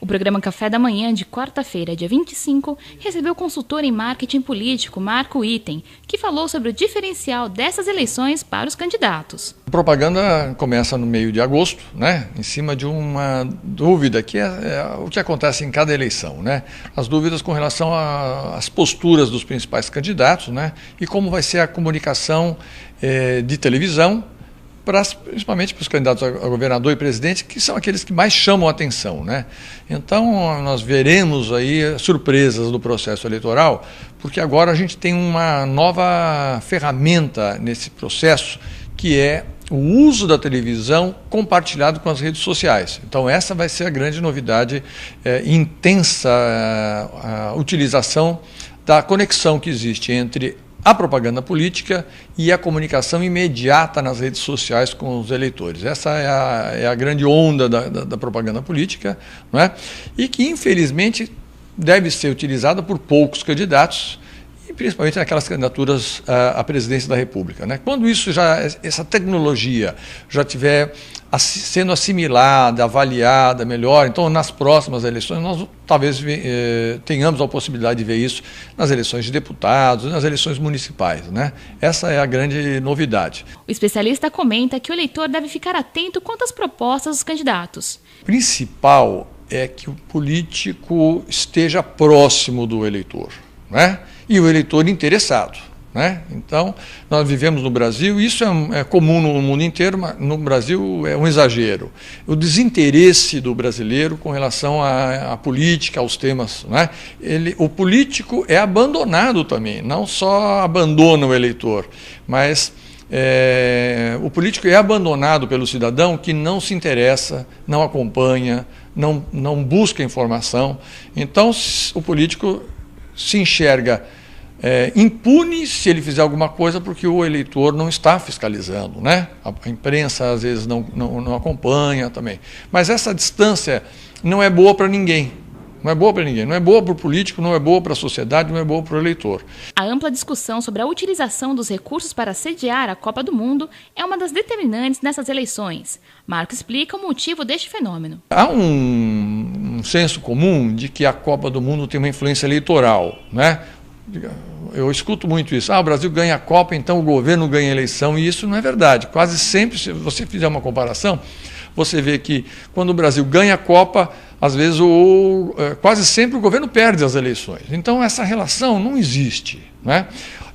programa Café da Manhã, de quarta-feira, dia 25, recebeu o consultor em marketing político, Marco Item, que falou sobre o diferencial dessas eleições para os candidatos. A propaganda começa no meio de agosto, né, em cima de uma dúvida que é o que acontece em cada eleição, né, as dúvidas com relação às posturas dos principais candidatos, né, e como vai ser a comunicação de televisão, principalmente para os candidatos a governador e presidente, que são aqueles que mais chamam a atenção, né? Então, nós veremos aí surpresas do processo eleitoral, porque agora a gente tem uma nova ferramenta nesse processo, que é o uso da televisão compartilhado com as redes sociais. Então, essa vai ser a grande novidade, intensa a utilização da conexão que existe entre a propaganda política e a comunicação imediata nas redes sociais com os eleitores. Essa é a grande onda da propaganda política, não é? E que, infelizmente, deve ser utilizada por poucos candidatos, e principalmente naquelas candidaturas à presidência da República, né? Quando essa tecnologia já estiver sendo assimilada, avaliada melhor, então nas próximas eleições nós talvez tenhamos a possibilidade de ver isso nas eleições de deputados, nas eleições municipais, né? Essa é a grande novidade. O especialista comenta que o eleitor deve ficar atento quanto às propostas dos candidatos. O principal é que o político esteja próximo do eleitor, né? E o eleitor interessado, né? Então, nós vivemos no Brasil, isso é comum no mundo inteiro, mas no Brasil é um exagero. O desinteresse do brasileiro com relação à política, aos temas, né? O político é abandonado também, não só abandona o eleitor, mas o político é abandonado pelo cidadão que não se interessa, não acompanha, não busca informação. Então, o político se enxerga impune se ele fizer alguma coisa, porque o eleitor não está fiscalizando, né? A imprensa às vezes não acompanha também. Mas essa distância não é boa para ninguém. Não é boa para ninguém, não é boa para o político, não é boa para a sociedade, não é boa para o eleitor. A ampla discussão sobre a utilização dos recursos para sediar a Copa do Mundo é uma das determinantes nessas eleições. Marco explica o motivo deste fenômeno. Há um senso comum de que a Copa do Mundo tem uma influência eleitoral, né? Eu escuto muito isso. O Brasil ganha a Copa, então o governo ganha a eleição, e isso não é verdade. Quase sempre, se você fizer uma comparação, você vê que quando o Brasil ganha a Copa, às vezes quase sempre o governo perde as eleições. Então essa relação não existe, né?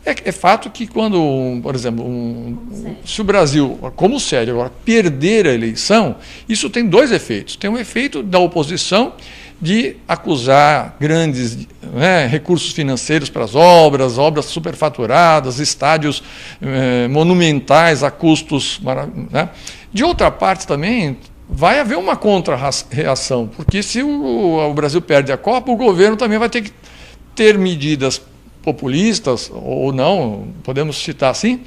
É fato que quando, por exemplo, se o Brasil, como sério, agora perder a eleição, isso tem dois efeitos. Tem um efeito da oposição de acusar grandes, né, recursos financeiros para as obras superfaturadas, estádios monumentais a custos, né? De outra parte também vai haver uma contra-reação, porque se o Brasil perde a Copa, o governo também vai ter que ter medidas populistas, ou não, podemos citar assim,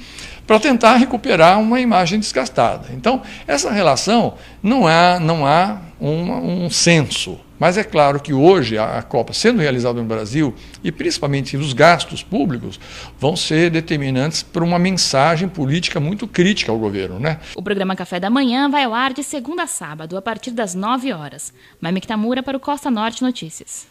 para tentar recuperar uma imagem desgastada. Então, essa relação não há um senso. Mas é claro que hoje a Copa sendo realizada no Brasil, e principalmente os gastos públicos, vão ser determinantes para uma mensagem política muito crítica ao governo, né? O programa Café da Manhã vai ao ar de segunda a sábado, a partir das 9 horas. Mami Kitamura para o Costa Norte Notícias.